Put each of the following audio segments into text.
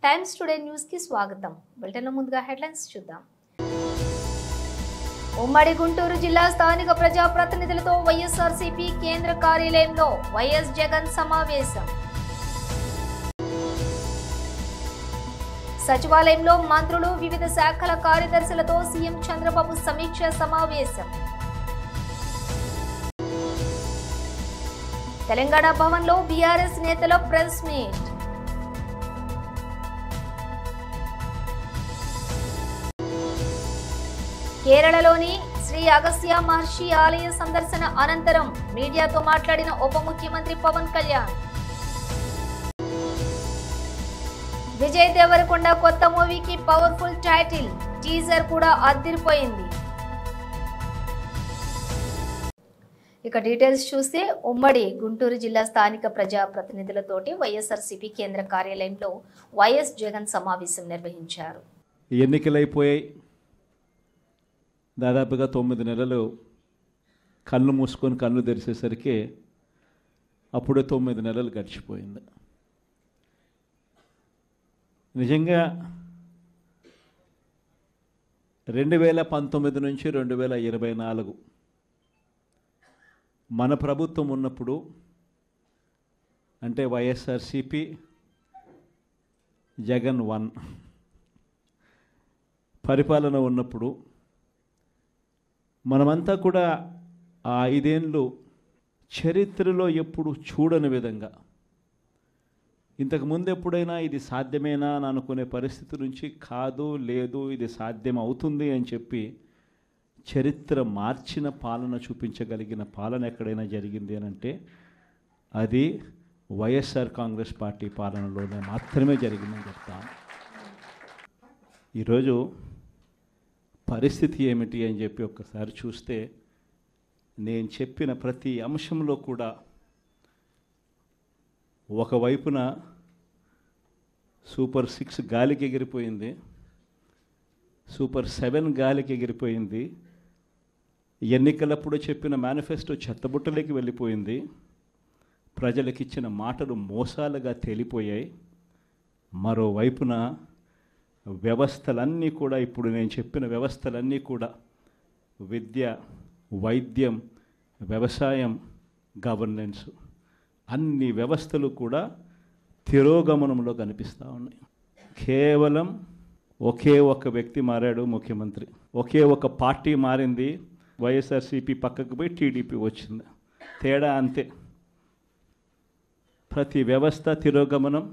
Times today news కి స్వాగతం. Bulletin ముందుగా హెడ్లైన్స్ చూద్దాం. ఉమ్మడి గుంటూరు జిల్లా స్థానిక ప్రజాప్రతినిధులతో వైఎస్ఆర్సీపీ కేంద్ర కార్యాలయంలో వైఎస్ జగన్ సమావేశం. సచివాలయంలో మంత్రులు వివిధ శాఖల కార్యదర్శులతో సీఎం చంద్రబాబు సమీక్ష సమావేశం. తెలంగాణ భవన్లో బీఆర్ఎస్ నేతల ప్రెస్ మీట్. కేరళలోని శ్రీ అగస్త్య మహర్షి ఆలయ సందర్శన అనంతరం మీడియాతో మాట్లాడిన ఉప ముఖ్యమంత్రి పవన్ కళ్యాణ్. విజయ్ దేవరకొండ కొత్త మూవీకి పవర్ఫుల్ టైటిల్, టీజర్ కూడా అదిరిపోయింది. ఇక డీటెయిల్స్ చూస్తే ఉమ్మడి గుంటూరు జిల్లా స్థానిక ప్రజా ప్రతినిధులతోటి వైఎస్ఆర్సీపీ కేంద్ర కార్యాలయంలో వైఎస్ జగన్ సమావేశం నిర్వహించారు. ఎన్నికలైపోయాయి. దాదాపుగా 9 నెలలు కళ్ళు మూసుకొని కళ్ళు తెరిచేసరికి అప్పుడే 9 నెలలు గడిచిపోయింది. నిజంగా 2019 నుంచి 2024 మన ప్రభుత్వం ఉన్నప్పుడు, అంటే వైఎస్ఆర్సీపీ జగన్ 1 పరిపాలన ఉన్నప్పుడు మనమంతా కూడా ఆ 5 ఏళ్ళు చరిత్రలో ఎప్పుడు చూడని విధంగా, ఇంతకుముందు ఎప్పుడైనా ఇది సాధ్యమేనా అని అనుకునే పరిస్థితి నుంచి కాదు, లేదు, ఇది సాధ్యం అవుతుంది అని చెప్పి చరిత్ర మార్చిన పాలన చూపించగలిగిన పాలన ఎక్కడైనా జరిగింది అని అంటే అది వైఎస్ఆర్ కాంగ్రెస్ పార్టీ పాలనలోనే మాత్రమే జరిగిందని చెప్తాను. ఈరోజు పరిస్థితి ఏమిటి అని చెప్పి ఒక్కసారి చూస్తే, నేను చెప్పిన ప్రతి అంశంలో కూడా ఒకవైపున సూపర్ 6 గాలికి ఎగిరిపోయింది, సూపర్ 7 గాలికి ఎగిరిపోయింది, ఎన్నికలప్పుడు చెప్పిన మేనిఫెస్టో చెత్తబుట్టలోకి వెళ్ళిపోయింది, ప్రజలకు ఇచ్చిన మాటలు మోసాలుగా తేలిపోయాయి. మరోవైపున వ్యవస్థలన్నీ కూడా, ఇప్పుడు నేను చెప్పిన వ్యవస్థలన్నీ కూడా, విద్య, వైద్యం, వ్యవసాయం, గవర్నెన్స్, అన్ని వ్యవస్థలు కూడా తిరోగమనంలో కనిపిస్తూ ఉన్నాయి. కేవలం ఒకే ఒక వ్యక్తి మారాడు, ముఖ్యమంత్రి. ఒకే ఒక పార్టీ మారింది, వైఎస్ఆర్సీపీ పక్కకు పోయి టీడీపీ వచ్చింది. తేడా అంతే. ప్రతి వ్యవస్థ తిరోగమనం,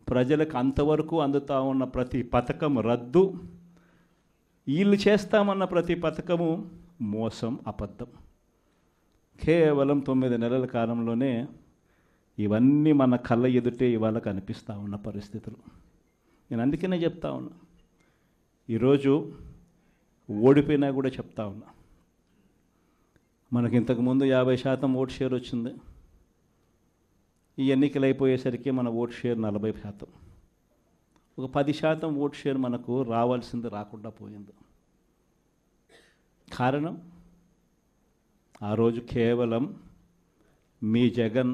ప్రజలకు అంతవరకు అందుతూ ఉన్న ప్రతి పథకం రద్దు, వీళ్ళు చేస్తామన్న ప్రతి పథకము మోసం, అబద్ధం. కేవలం 9 నెలల కాలంలోనే ఇవన్నీ మన కళ్ళ ఎదుటే ఇవాళ కనిపిస్తూ ఉన్న పరిస్థితులు. నేను అందుకనే చెప్తా ఉన్నా, ఈరోజు ఓడిపోయినా కూడా చెప్తా ఉన్నా, మనకి ఇంతకుముందు 50% ఓట్ షేర్ వచ్చింది. ఈ ఎన్నికలు అయిపోయేసరికి మన ఓట్ షేర్ 40%. ఒక 10% ఓట్ షేర్ మనకు రావాల్సింది రాకుండా పోయింది. కారణం, ఆ రోజు కేవలం మీ జగన్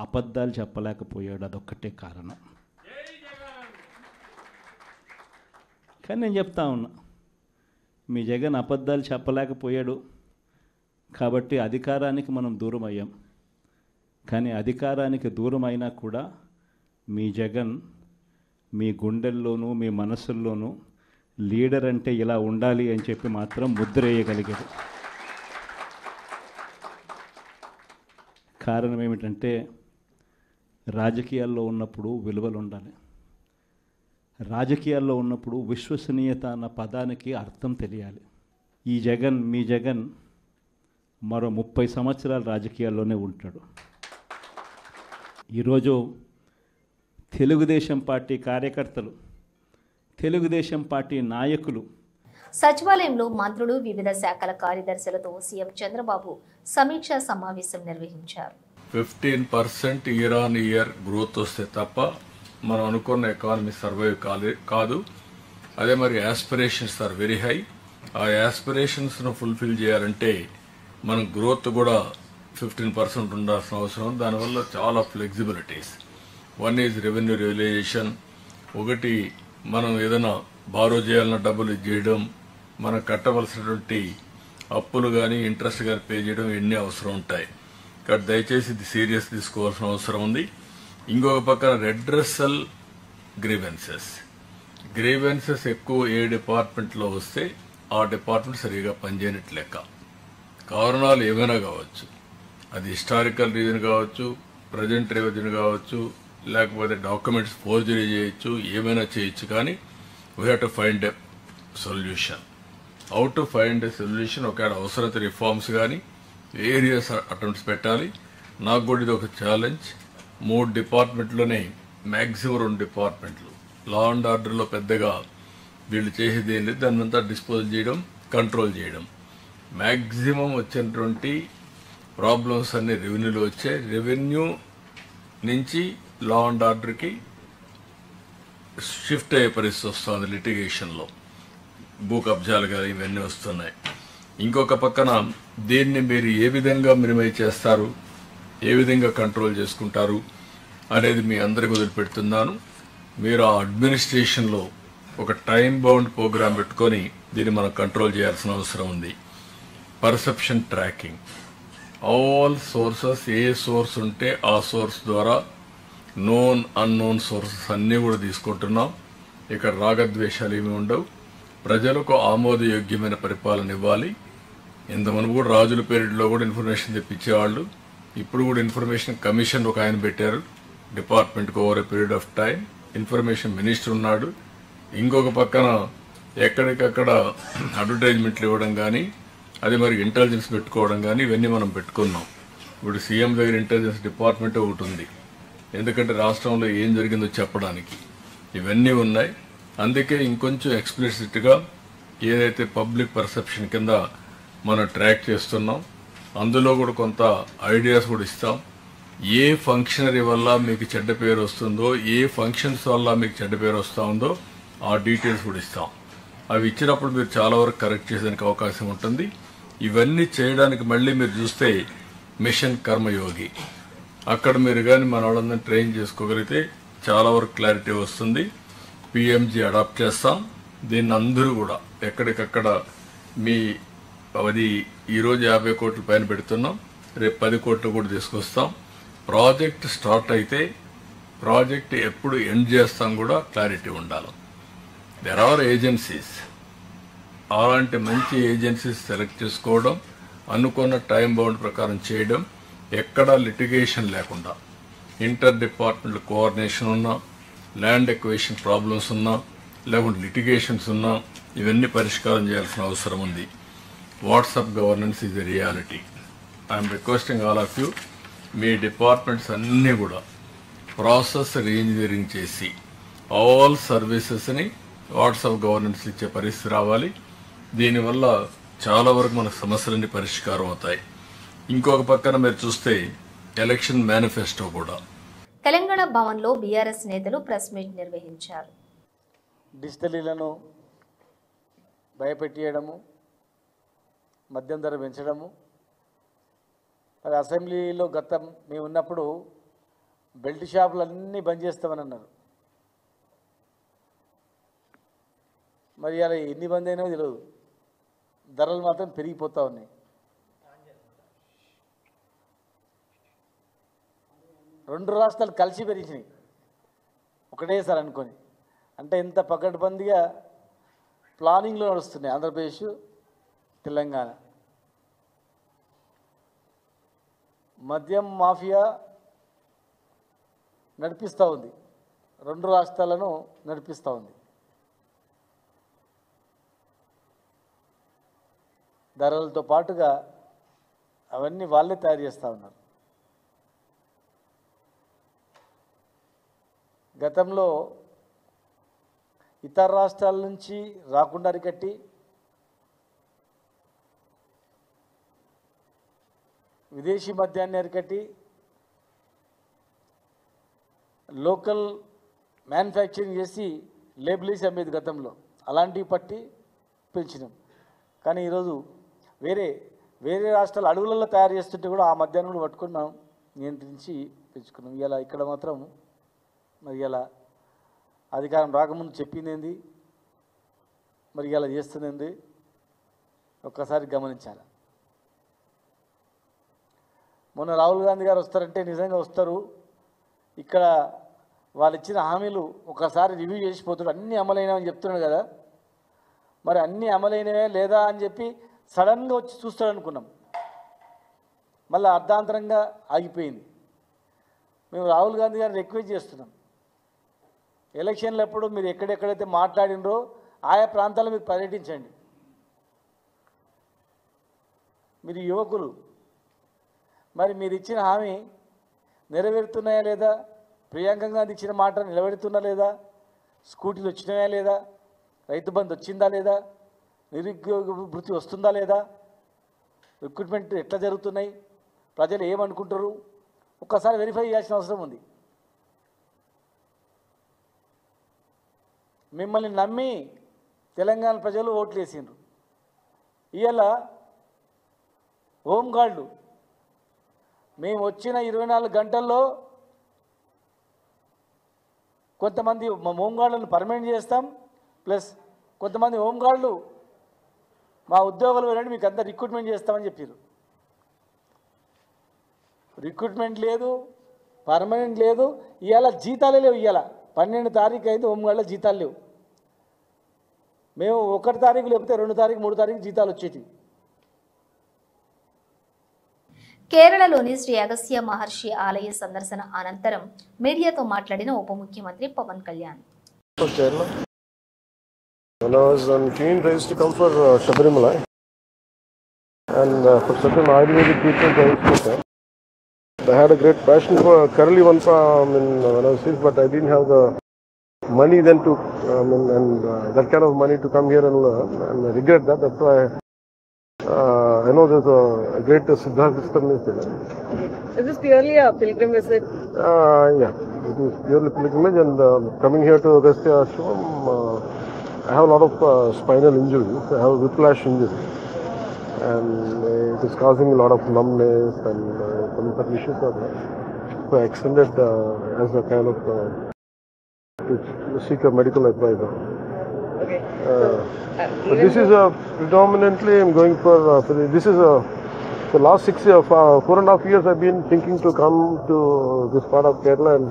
అబద్ధాలు చెప్పలేకపోయాడు, అదొక్కటే కారణం. కానీ నేను చెప్తా ఉన్నా, మీ జగన్ అబద్ధాలు చెప్పలేకపోయాడు కాబట్టి అధికారానికి మనం దూరం అయ్యాం. కానీ అధికారానికి దూరం అయినా కూడా మీ జగన్ మీ గుండెల్లోనూ మీ మనసుల్లోనూ లీడర్ అంటే ఇలా ఉండాలి అని చెప్పి మాత్రం ముద్ర వేయగలిగాడు. కారణం ఏమిటంటే, రాజకీయాల్లో ఉన్నప్పుడు విలువలు ఉండాలి. రాజకీయాల్లో ఉన్నప్పుడు విశ్వసనీయత అన్న పదానికి అర్థం తెలియాలి. ఈ జగన్, మీ జగన్ మరో 30 సంవత్సరాలు రాజకీయాల్లోనే ఉంటాడు. ఈరోజు తెలుగుదేశం పార్టీ కార్యకర్తలు, తెలుగుదేశం పార్టీ నాయకులు సచివాలయంలో మంత్రులు వివిధ శాఖల కార్యదర్శులతో సీఎం చంద్రబాబు సమీక్షా సమావేశం నిర్వహించారు. 15% ఇయర్ ఆన్ ఇయర్ గ్రోత్ వస్తే తప్ప మనం అనుకున్న ఎకానమీ సర్వైవ్ కాదు. అదే మరి యాస్పిరేషన్స్ ఆర్ వెరీ హై. ఆ యాస్పిరేషన్స్ను ఫుల్ఫిల్ చేయాలంటే మనం గ్రోత్ కూడా 15% ఉండాల్సిన అవసరం. దానివల్ల చాలా flexibilities. One is revenue realization, ఒకటి మనం ఏదైనా బారో చేయాలన్న డబ్బులు చేయడం, మనం కట్టవలసినటువంటి అప్పులు కానీ ఇంట్రెస్ట్ కానీ పే చేయడం ఎన్ని అవసరం ఉంటాయి. కాబట్టి దయచేసి ఇది సీరియస్ తీసుకోవాల్సిన అవసరం ఉంది. ఇంకొక పక్కన రెడ్రెసల్ గ్రీవెన్సెస్ ఎక్కువ ఏ డిపార్ట్మెంట్లో వస్తే ఆ డిపార్ట్మెంట్ సరిగా పనిచేయనట్లు లెక్క. కారణాలు ఏమైనా కావచ్చు, అది హిస్టారికల్ రీజన్ కావచ్చు, ప్రజెంట్ రీజన్ కావచ్చు, లేకపోతే డాక్యుమెంట్స్ ఫోర్జరీ చేయొచ్చు, ఏమైనా చేయొచ్చు. కానీ we have to find a solution. How to find a solution. ఒకవేళ అవసరత రిఫార్మ్స్ కానీ వేరియస్ అటెంప్ట్స్ పెట్టాలి. నాకు కూడా ఇది ఒక ఛాలెంజ్. 3 డిపార్ట్మెంట్లోనే మ్యాక్సిమం 2 డిపార్ట్మెంట్లు లా అండ్ ఆర్డర్లో పెద్దగా వీళ్ళు చేసేది ఏం లేదు. దాని అంతా డిస్పోజ్ చేయడం, కంట్రోల్ చేయడం. మ్యాక్సిమం వచ్చినటువంటి ప్రాబ్లమ్స్ అన్ని రెవెన్యూలో వచ్చాయి. రెవెన్యూ నుంచి లా అండ్ ఆర్డర్కి షిఫ్ట్ అయ్యే పరిస్థితి వస్తుంది. లిటిగేషన్లో భూ కబ్జాలు కానీ ఇవన్నీ వస్తున్నాయి. ఇంకొక పక్కన దీన్ని మీరు ఏ విధంగా మినిమైజ్ చేస్తారు, ఏ విధంగా కంట్రోల్ చేసుకుంటారు అనేది మీ అందరికి వదిలిపెడుతున్నాను. మీరు ఆ అడ్మినిస్ట్రేషన్లో ఒక టైం బౌండ్ ప్రోగ్రామ్ పెట్టుకొని దీన్ని మనం కంట్రోల్ చేయాల్సిన అవసరం ఉంది. పర్సెప్షన్ ట్రాకింగ్, ఆల్ సోర్సెస్, ఏ సోర్స్ ఉంటే ఆ సోర్స్ ద్వారా నోన్ అన్నోన్ సోర్సెస్ అన్నీ కూడా తీసుకుంటున్నాం. ఇక్కడ రాగద్వేషాలు ఏమి ఉండవు. ప్రజలకు ఆమోదయోగ్యమైన పరిపాలన ఇవ్వాలి. ఇంతమంది కూడా రాజుల పీరియడ్లో కూడా ఇన్ఫర్మేషన్ తెప్పించేవాళ్ళు. ఇప్పుడు కూడా ఇన్ఫర్మేషన్ కమిషన్ ఒక ఆయన పెట్టారు డిపార్ట్మెంట్కి. Over a period of time information minister ఉన్నాడు. ఇంకొక పక్కన ఎక్కడికక్కడ అడ్వర్టైజ్మెంట్లు ఇవ్వడం కానీ, అది మరి ఇంటెలిజెన్స్ పెట్టుకోవడం కానీ ఇవన్నీ మనం పెట్టుకున్నాం. ఇప్పుడు సీఎం దగ్గర ఇంటెలిజెన్స్ డిపార్ట్మెంట్ ఒకటి ఉంది. ఎందుకంటే రాష్ట్రంలో ఏం జరిగిందో చెప్పడానికి ఇవన్నీ ఉన్నాయి. అందుకే ఇంకొంచెం ఎక్స్ప్లిసిట్గా ఏదైతే పబ్లిక్ పర్సెప్షన్ కింద మనం ట్రాక్ చేస్తున్నాం, అందులో కూడా కొంత ఐడియాస్ కూడా ఇస్తాం. ఏ ఫంక్షనరీ వల్ల మీకు చెడ్డ పేరు వస్తుందో, ఏ ఫంక్షన్స్ వల్ల మీకు చెడ్డ పేరు వస్తూ ఉందో ఆ డీటెయిల్స్ కూడా ఇస్తాం. అవి ఇచ్చినప్పుడు మీరు చాలా వరకు కరెక్ట్ చేసేందుకు అవకాశం ఉంటుంది. ఇవన్నీ చేయడానికి మళ్ళీ మీరు చూస్తే మిషన్ కర్మయోగి, అక్కడ మీరు కానీ మన వాళ్ళందరినీ ట్రైన్ చేసుకోగలిగితే చాలా వరకు క్లారిటీ వస్తుంది. పిఎంజీ అడాప్ట్ చేస్తాం. దీన్ని అందరూ కూడా ఎక్కడికక్కడ మీ అది ఈరోజు 50 కోట్ల పైన పెడుతున్నాం, రేపు 10 కోట్లు కూడా తీసుకొస్తాం. ప్రాజెక్ట్ స్టార్ట్ అయితే ప్రాజెక్ట్ ఎప్పుడు ఎండ్ చేస్తాం కూడా క్లారిటీ ఉండాలి. దెర్ ఆర్ ఏజెన్సీస్, అలాంటి మంచి ఏజెన్సీస్ సెలెక్ట్ చేసుకోవడం, అనుకున్న టైం బౌండ్ ప్రకారం చేయడం, ఎక్కడా లిటిగేషన్ లేకుండా ఇంటర్ డిపార్ట్మెంట్ కోఆర్డినేషన్ ఉన్నా, ల్యాండ్ ఎక్వేషన్ ప్రాబ్లమ్స్ ఉన్నా, లేకుంటే లిటిగేషన్స్ ఉన్నా ఇవన్నీ పరిష్కారం చేయాల్సిన అవసరం ఉంది. WhatsApp governance is a reality. I'm requesting all of you, me departments అన్నీ కూడా ప్రాసెస్ రీఇంజనీరింగ్ చేసి ఆల్ సర్వీసెస్ని వాట్సాప్ గవర్నెన్స్ ఇచ్చే పరిస్థితి రావాలి. దీనివల్ల చాలా వరకు మన సమస్యలన్నీ పరిష్కారం అవుతాయి. ఇంకొక పక్కన మీరు చూస్తే ఎలక్షన్ మేనిఫెస్టో కూడా. తెలంగాణ భవన్లో బీఆర్ఎస్ నేతలు ప్రెస్ మీట్ నిర్వహించారు. డిజిటల్ ఇళ్లను భయపెట్టేయడము, మద్యం ధర పెంచడము. మరి అసెంబ్లీలో గతం మేము ఉన్నప్పుడు బెల్ట్ షాపులన్నీ బంద్ చేస్తామని అన్నారు. మరి అలా ఎన్ని బంద్ అయినా తెలియదు, ధరలు మాత్రం పెరిగిపోతూ ఉన్నాయి. రెండు రాష్ట్రాలు కలిసి పెరిగినాయి ఒకటేసారి అనుకొని. అంటే ఎంత పకడ్బందీగా ప్లానింగ్లో నడుస్తున్నాయి ఆంధ్రప్రదేశ్, తెలంగాణ. మద్యం మాఫియా నడిపిస్తూ ఉంది, రెండు రాష్ట్రాలను నడిపిస్తూ ఉంది. ధరలతో పాటుగా అవన్నీ వాళ్ళే తయారు చేస్తూ ఉన్నారు. గతంలో ఇతర రాష్ట్రాల నుంచి రాకుండా అరికట్టి విదేశీ మద్యాన్ని అరికట్టి లోకల్ మ్యానుఫ్యాక్చరింగ్ చేసి లేబుల్స్ అమ్మేది గతంలో. అలాంటివి పట్టి పెంచినాం. కానీ ఈరోజు వేరే రాష్ట్రాల అడవులలో తయారు చేస్తుంటే కూడా ఆ మద్యాన్ని కూడా పట్టుకున్నాం, నియంత్రించి పెంచుకున్నాం. ఇలా ఇక్కడ మాత్రం మరి ఇలా అధికారం రాకముందు చెప్పింది ఏంది, మరి ఇలా చేస్తున్నది ఒక్కసారి గమనించాలి. మొన్న రాహుల్ గాంధీ గారు వస్తారంటే నిజంగా వస్తారు. ఇక్కడ వాళ్ళు ఇచ్చిన హామీలు ఒకసారి రివ్యూ చేసిపోతాడు, అన్నీ అమలైనవని చెప్తున్నాడు కదా. మరి అన్నీ అమలైనవే లేదా అని చెప్పి సడన్గా వచ్చి చూస్తాడు అనుకున్నాం. మళ్ళీ అర్ధాంతరంగా ఆగిపోయింది. మేము రాహుల్ గాంధీ గారిని రిక్వెస్ట్ చేస్తున్నాం, ఎలక్షన్లప్పుడు మీరు ఎక్కడెక్కడైతే మాట్లాడినరో ఆయా ప్రాంతాల్లో మీరు పర్యటించండి. మీరు యువకులు, మరి మీరు ఇచ్చిన హామీ నెరవేరుతున్నాయా లేదా, ప్రియాంక గాంధీ ఇచ్చిన మాట నిలబెడుతున్నా లేదా, స్కూటీలు వచ్చినాయా లేదా, రైతు బంధు వచ్చిందా లేదా, నిరుద్యోగ వృత్తి వస్తుందా లేదా, రిక్రూట్మెంట్ ఎట్లా జరుగుతున్నాయి, ప్రజలు ఏమనుకుంటారు, ఒక్కసారి వెరిఫై చేయాల్సిన అవసరం ఉంది. మిమ్మల్ని నమ్మి తెలంగాణ ప్రజలు ఓట్లు వేసిండ్రు. ఇవాళ హోంగార్డు మేము వచ్చిన 24 గంటల్లో కొంతమంది హోంగార్డులను పర్మనెంట్ చేస్తాం, ప్లస్ కొంతమంది హోంగార్డులు మా ఉద్యోగాలు వెళ్ళండి మీకు అంతా రిక్రూట్మెంట్ చేస్తామని చెప్పారు. రిక్రూట్మెంట్ లేదు, పర్మనెంట్ లేదు. ఇవాళ జీతాలే లేవు. ఇవాళ 12 తారీఖు అయింది, హోంగార్డులో జీతాలు లేవు. మేము 1 తారీఖు లేకపోతే 2 తారీఖు 3 తారీఖు జీతాలు వచ్చేవి. కేరళలోని శ్రీ అగస్త్య మహర్షి ఆలయ సందర్శన అనంతరం మీడియాతో మాట్లాడిన ఉప ముఖ్యమంత్రి Pawan Kalyan. When I was on keen race to come for Shabarimala, and for certain Ayurvedic treatment I used to come. I had a great passion for Kerala when I was sick, but I didn't have the money then to that kind of money to come here and learn, and I regret that. That's why I know there's a great Siddharth system is there. Is this purely a pilgrim visit? Yeah, it is purely pilgrimage, and coming here to Agastya Ashram, I have a lot of spinal injuries. I have a whiplash injury, and it is causing a lot of numbness and some issues are there. So I extended as a kind of to seek a medical advisor. Okay. But this is predominantly I'm going for this is the last 4.5 years I've been thinking to come to this part of Kerala and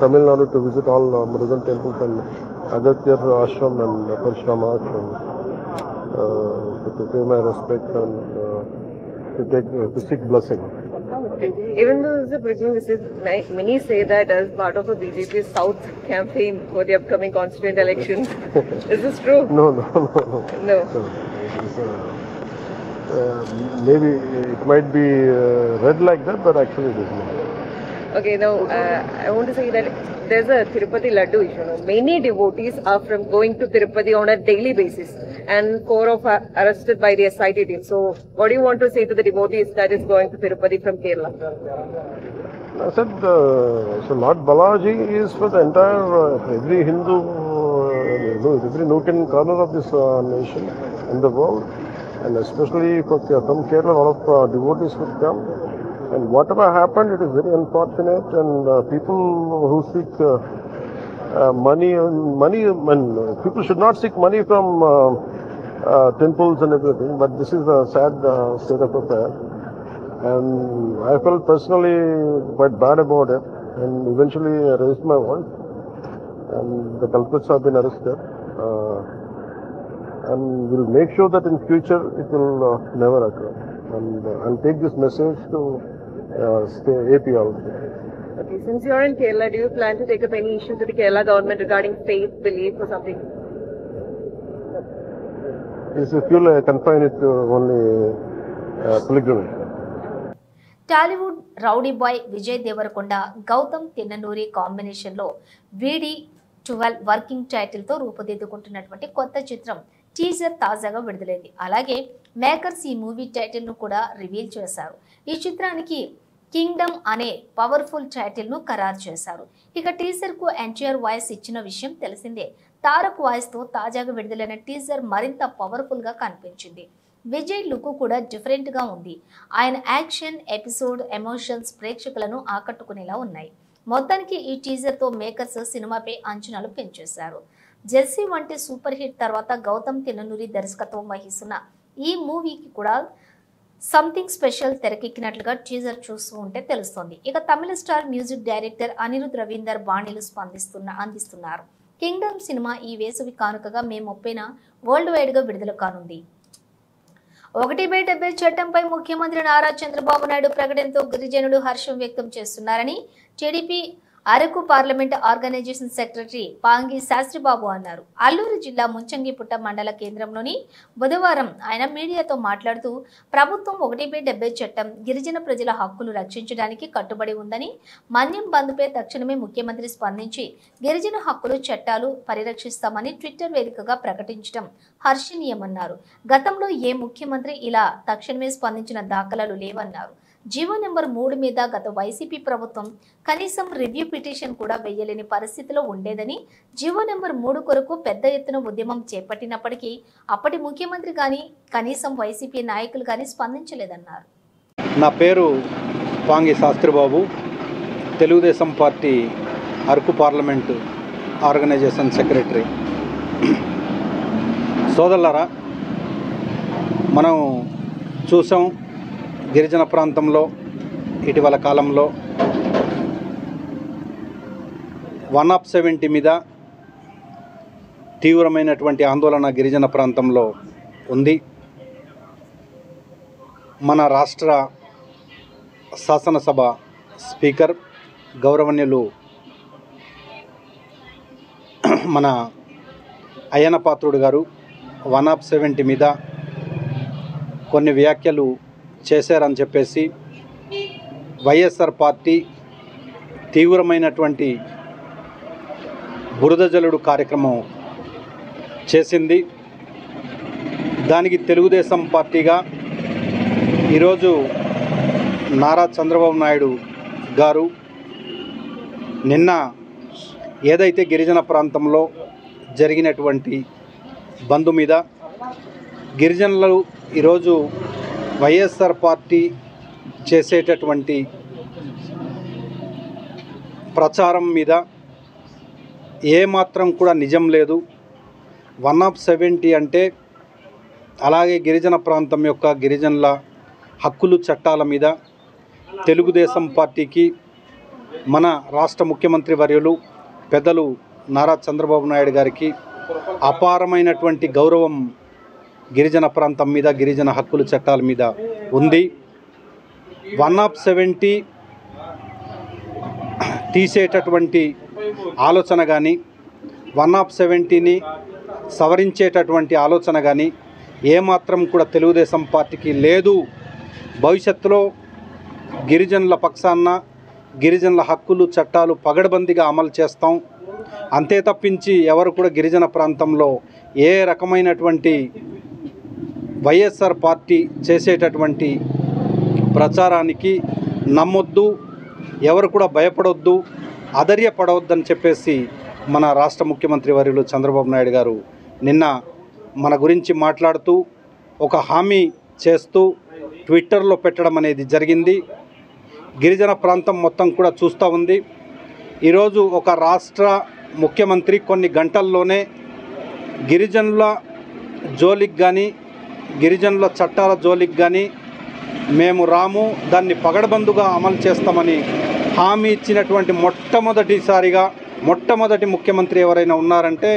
Tamil Nadu to visit all Murugan temples and Agastya Ashram and Parshrama Ashram to pay my respects and to seek blessing. Even though this is a pilgrim visit, many say that as part of a BJP South campaign for the upcoming constituent elections. Is this true? No. No. Maybe it might be read like that, but actually it is not. Okay, now I want to say that there's a Tirupati Laddu issue. Many devotees are from going to Tirupati on a daily basis, and 4 are arrested by the SIT team. So, what do you want to say to the devotees that is going to Tirupati from Kerala? I said, so Lord Balaji is for the entire, every Hindu, every nook and corner of this nation and the world, and especially from Kerala, a lot of devotees would come. And whatever happened, it is very unfortunate, and people who seek money, people should not seek money from temples and everything, but this is a sad state of affairs. And I felt personally quite bad about it, and eventually I raised my voice, and the culprits have been arrested. And we'll make sure that in future it will never occur. And I'll take this message to AP also. Okay, since you're in Kerala, do you plan to take up any issue to the Kerala government regarding faith, belief or something? If you'll confine it to only pilgrimage. Tollywood rowdy boy Vijay Deverakonda Gowtam Tinnanuri కాంబినేషన్లో వీడి 12 working టైటిల్తో రూపుదిద్దుకుంటున్నటువంటి కొత్త చిత్రం teaser తాజాగా విడుదలైంది. అలాగే makers ఈ movie టైటిల్ను కూడా రివీల్ చేశారు. ఈ చిత్రానికి కింగ్డమ్ అనే పవర్ఫుల్ టైటిల్ను ఖరారు చేశారు. ఇక టీజర్కు ఎన్టీఆర్ వాయిస్ ఇచ్చిన విషయం తెలిసిందే. తారక్ వాయిస్తో తాజాగా విడుదలైన టీజర్ మరింత పవర్ఫుల్గా కనిపించింది. విజయ్ లుక్ కూడా డిఫరెంట్గా ఉంది. ఆయన యాక్షన్, ఎపిసోడ్, ఎమోషన్స్ ప్రేక్షకులను ఆకట్టుకునేలా ఉన్నాయి. మొత్తానికి ఈ టీజర్ తో మేకర్స్ సినిమాపై అంచనాలు పెంచేశారు. జెర్సీ వంటి సూపర్ హిట్ తర్వాత గౌతమ్ తిన్ననూరి దర్శకత్వం వహిస్తున్న ఈ మూవీకి కూడా సంథింగ్ స్పెషల్ తెరకెక్కినట్లుగా టీజర్ చూస్తూ ఉంటే తెలుస్తోంది. ఇక Tamil star music director Anirudh Ravinder బాణీలు అందిస్తున్నారు. కింగ్డమ్ సినిమా ఈ వేసవి కానుకగా మే 30న వరల్డ్ వైడ్ గా విడుదల కానుంది. 1/70 చట్టంపై ముఖ్యమంత్రి నారా చంద్రబాబు నాయుడు ప్రకటనతో గిరిజనులు హర్షం వ్యక్తం చేస్తున్నారని TDP Araku parliament organization secretary Pangi Shastribabu అన్నారు. అల్లూరు జిల్లా ముంచంగిపుట్ట మండల కేంద్రంలోని బుధవారం ఆయన మీడియాతో మాట్లాడుతూ ప్రభుత్వం 1/70 చట్టం గిరిజన ప్రజల హక్కులు రక్షించడానికి కట్టుబడి ఉందని, మన్యం బంద్పై తక్షణమే ముఖ్యమంత్రి స్పందించి గిరిజన హక్కులు చట్టాలు పరిరక్షిస్తామని ట్విట్టర్ వేదికగా ప్రకటించడం హర్షణీయమన్నారు. గతంలో ఏ ముఖ్యమంత్రి ఇలా తక్షణమే స్పందించిన దాఖలాలు లేవన్నారు. జీవో నెంబర్ 3 మీద గత వైసీపీ ప్రభుత్వం కనీసం రివ్యూ పిటిషన్ కూడా వేయలేని పరిస్థితిలో ఉండేదని, జీవో నెంబర్ 3 కొరకు పెద్ద ఎత్తున ఉద్యమం చేపట్టినప్పటికీ అప్పటి ముఖ్యమంత్రి కానీ కనీసం వైసీపీ నాయకులు కానీ స్పందించలేదన్నారు. నా పేరు Pangi Shastribabu, Telugu Desam party Araku parliament organization secretary. సోదరులారా, మనం చూసాం గిరిజన ప్రాంతంలో ఇటీవల కాలంలో 170 మీద తీవ్రమైనటువంటి ఆందోళన గిరిజన ప్రాంతంలో ఉంది. మన రాష్ట్ర శాసనసభ స్పీకర్ గౌరవనీయులు మన అయ్యన్న పాత్రుడు గారు 170 మీద కొన్ని వ్యాఖ్యలు చేశారని చెప్పేసి వైఎస్ఆర్ పార్టీ తీవ్రమైనటువంటి బురద జల్లుడు కార్యక్రమం చేసింది. దానికి తెలుగుదేశం పార్టీగా ఈరోజు నారా చంద్రబాబు నాయుడు గారు నిన్న ఏదైతే గిరిజన ప్రాంతంలో జరిగినటువంటి బంద్ మీద గిరిజనులు ఈరోజు వైఎస్ఆర్ పార్టీ చేసేటటువంటి ప్రచారం మీద ఏమాత్రం కూడా నిజం లేదు. 170 అంటే అలాగే గిరిజన ప్రాంతం యొక్క గిరిజనుల హక్కులు చట్టాల మీద తెలుగుదేశం పార్టీకి మన రాష్ట్ర ముఖ్యమంత్రి వర్యులు పెద్దలు నారా చంద్రబాబు నాయుడు గారికి అపారమైనటువంటి గౌరవం గిరిజన ప్రాంతం మీద, గిరిజన హక్కుల చట్టాల మీద ఉంది. 170 తీసేటటువంటి ఆలోచన కానీ, 170ని సవరించేటటువంటి ఆలోచన కానీ ఏమాత్రం కూడా తెలుగుదేశం పార్టీకి లేదు. భవిష్యత్తులో గిరిజనుల పక్షాన గిరిజనుల హక్కులు చట్టాలు పగడబందీగా అమలు చేస్తాం. అంతే తప్పించి ఎవరు కూడా గిరిజన ప్రాంతంలో ఏ రకమైనటువంటి వైఎస్ఆర్ పార్టీ చేసేటటువంటి ప్రచారానికి నమ్మొద్దు, ఎవరు కూడా భయపడొద్దు, అధైర్యపడవద్దని చెప్పేసి మన రాష్ట్ర ముఖ్యమంత్రి వర్యులు చంద్రబాబు నాయుడు గారు నిన్న మన గురించి మాట్లాడుతూ ఒక హామీ చేస్తూ ట్విట్టర్లో పెట్టడం అనేది జరిగింది. గిరిజన ప్రాంతం మొత్తం కూడా చూస్తూ ఉంది. ఈరోజు ఒక రాష్ట్ర ముఖ్యమంత్రి కొన్ని గంటల్లోనే గిరిజనుల జోలికి కానీ, గిరిజనుల చట్టాల జోలికి కానీ మేము రాము, దాన్ని పగడబందుగా అమలు చేస్తామని హామీ ఇచ్చినటువంటి మొట్టమొదటి ముఖ్యమంత్రి ఎవరైనా ఉన్నారంటే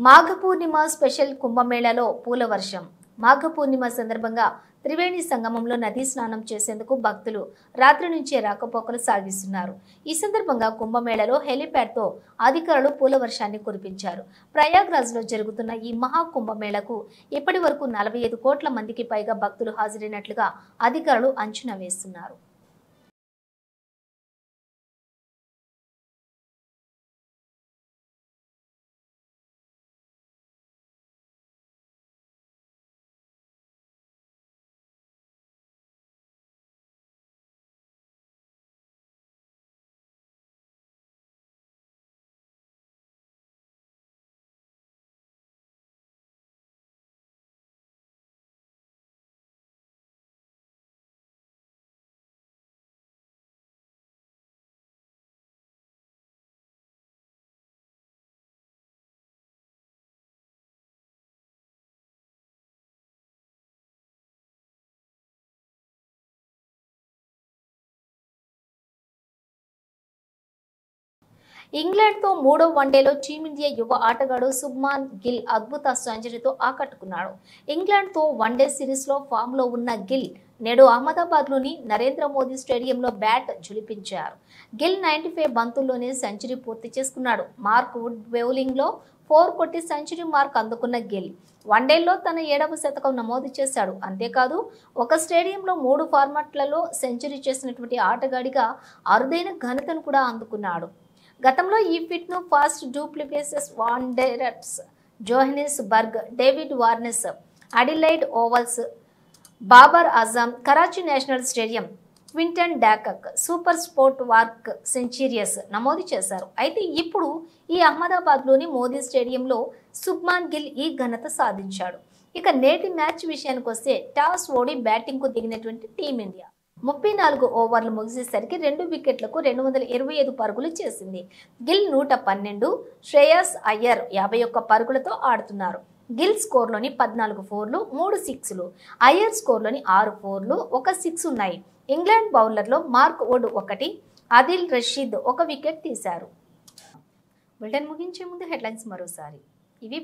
మాఘ పూర్ణిమ స్పెషల్ కుంభమేళాలో పూల వర్షం. మాఘ పూర్ణిమ సందర్భంగా త్రివేణి సంగమంలో నదీ స్నానం చేసేందుకు భక్తులు రాత్రి నుంచే రాకపోకలు సాగిస్తున్నారు. ఈ సందర్భంగా కుంభమేళాలో హెలిప్యాడ్తో అధికారులు పూల వర్షాన్ని కురిపించారు. ప్రయాగ్రాజ్లో జరుగుతున్న ఈ మహా కుంభమేళకు ఇప్పటి వరకు 45 కోట్ల మందికి పైగా భక్తులు హాజరైనట్లుగా అధికారులు అంచనా వేస్తున్నారు. ఇంగ్లాండ్తో 3వ వన్డేలో టీమిండియా యువ ఆటగాడు శుభ్మాన్ గిల్ అద్భుత సెంచరీతో ఆకట్టుకున్నాడు. ఇంగ్లాండ్తో వన్డే సిరీస్లో ఫామ్లో ఉన్న గిల్ నేడు అహ్మదాబాద్లోని నరేంద్ర మోదీ స్టేడియంలో బ్యాట్ ఝుళిపించారు. గిల్ 95 బంతుల్లోనే సెంచరీ పూర్తి చేసుకున్నాడు. మార్క్ వుడ్ బౌలింగ్లో 4 కొట్టి సెంచరీ మార్క్ అందుకున్న గిల్ వన్డేల్లో తన 7వ శతకం నమోదు చేశాడు. అంతేకాదు ఒక స్టేడియంలో 3 ఫార్మాట్లలో సెంచరీ చేసినటువంటి ఆటగాడిగా అరుదైన ఘనతను కూడా అందుకున్నాడు. గతంలో ఈ ఫిట్ను ఫాస్ట్ డూప్లికేసెస్ Wanderers Johannesburg, David Warner, Adelaide Oval, Babar Azam, Karachi National Stadium, Quinton de Kock, Super Sport Park centuries నమోదు చేశారు. అయితే ఇప్పుడు ఈ అహ్మదాబాద్లోని మోదీ స్టేడియంలో శుభ్మాన్ గిల్ ఈ ఘనత సాధించాడు. ఇక నేటి మ్యాచ్ విషయానికి వస్తే టాస్ ఓడి బ్యాటింగ్కు దిగినటువంటి టీమిండియా 34 ఓవర్లు ముగిసేసరికి 2 వికెట్లకు 225 పరుగులు చేసింది. గిల్ 112, శ్రేయస్ అయ్యర్ 51 పరుగులతో ఆడుతున్నారు. గిల్ స్కోర్లోని 14 ఫోర్లు, 3 సిక్స్లు, అయ్యర్ స్కోర్లోని 6 ఫోర్లు, 1 సిక్స్ ఉన్నాయి. ఇంగ్లాండ్ బౌలర్లో Mark Wood 1, Adil Rashid 1 wicket తీశారు. బులెటిన్ ముగించే ముందు హెడ్లైన్స్ మరోసారి. ఇవి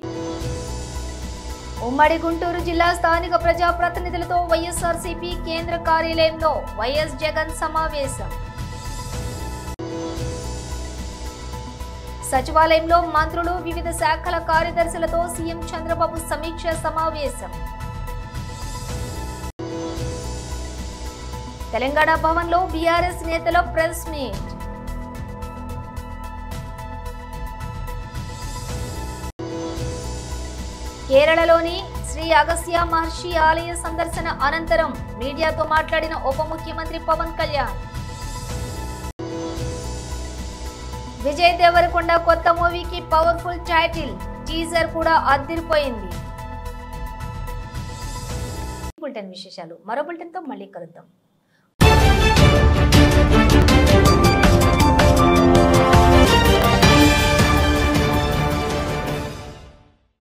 ఉమ్మడి గుంటూరు జిల్లా స్థానిక ప్రజాప్రతినిధులతో వైఎస్ఆర్సీపీ కేంద్ర కార్యాలయంలో వైఎస్ జగన్ సమావేశం. సచివాలయంలో మంత్రులు, వివిధ శాఖల కార్యదర్శులతో సీఎం చంద్రబాబు సమీక్ష సమావేశం. తెలంగాణ భవన్లో బీఆర్ఎస్ నేతల ప్రెస్ మీట్. కేరళలోని శ్రీ అగస్త్య మహర్షి ఆలయ సందర్శన అనంతరం మీడియాతో మాట్లాడిన ఉప ముఖ్యమంత్రి పవన్ కళ్యాణ్. విజయ్ దేవరకొండ కొత్త మూవీకి పవర్ఫుల్ టైటిల్, టీజర్ కూడా అదిరిపోయింది. బులెటిన్ విశేషాలు మరో బులెటిన్తో మళ్ళీ కలుద్దాం.